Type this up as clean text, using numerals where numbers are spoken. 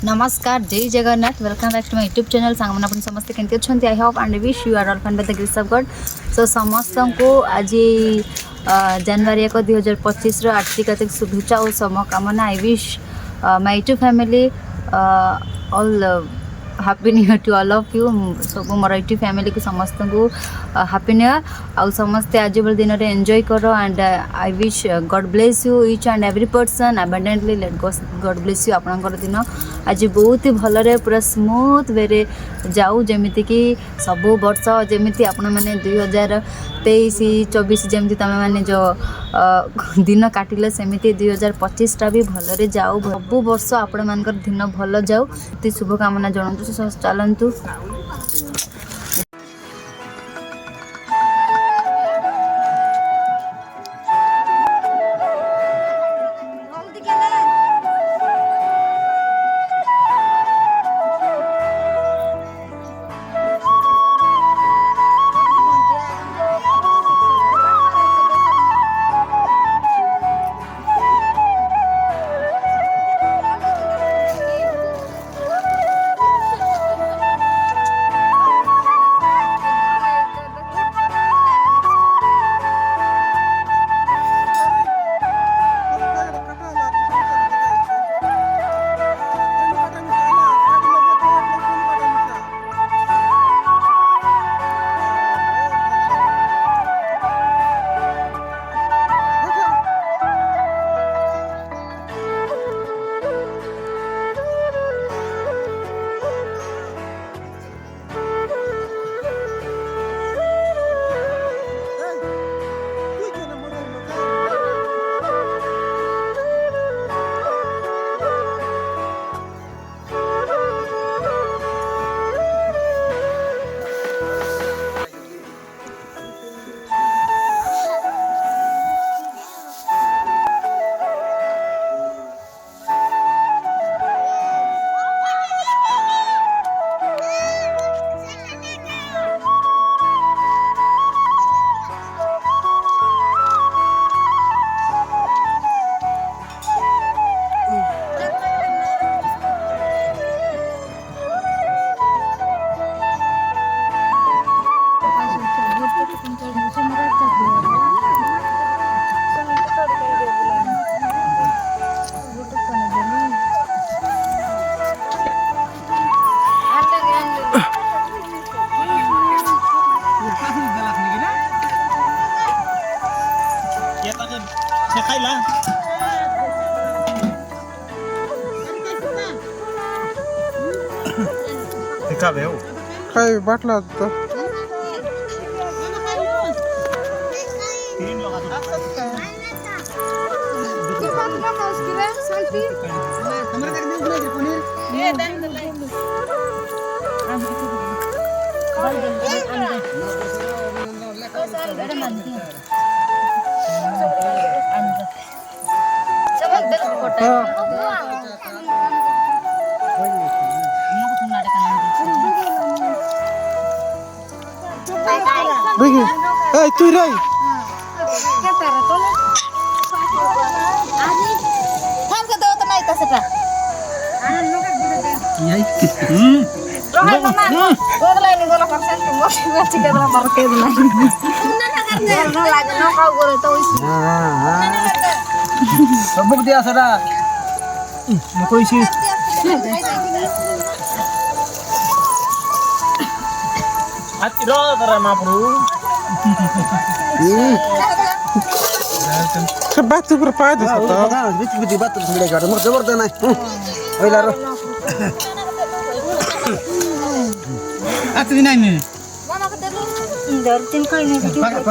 नमस्कार जय Jagannath welcome back to my YouTube channel सांगमन अपन समस्त केंति अछंती I hope and wish you are all fine by the grace of God. So समस्त को आज जनवरी 1 2025 आर्थिक शुभेच्छा और शुभकामना। I wish my YouTube family all happy new year to all of you. सब मोर यूट्यूब फैमिली को समस्त को हैप्पी न्यू ईयर आउ समस्ते आज बल दिन रे एंजॉय करो and I wish God bless you each end every person abundantly let God bless you. आपनकर दिन आज बहुत ही भलरे पूरा स्मूथ वे जाऊ जमीती कि सब वर्ष जमीती आपण मैंने 2023-24 जमी तुम मैंने जो दिन काटिले सेमती 2025 टा भी भलरे जाऊ। सब वर्ष आपण मानकर दिन भल जाऊ शुभकामना जनातु। चलतु काय बाटला आता Hey, tu rai. हम के दो तो नहीं तो सटा Yai. रोहे मामा गोगला नहीं गोला कर सकते मोटी मोटी के बड़ा बरके नहीं ना लागे ना खाओ गोरे तो इस सब दिया सदा. नको isi. Hati ro tara mapru. Batu berpada satu. Bici batu sudah gak ada mau jawab tanah. Oi laro. Atu ini. मामा को दे दो 3 खाई नहीं Pakai.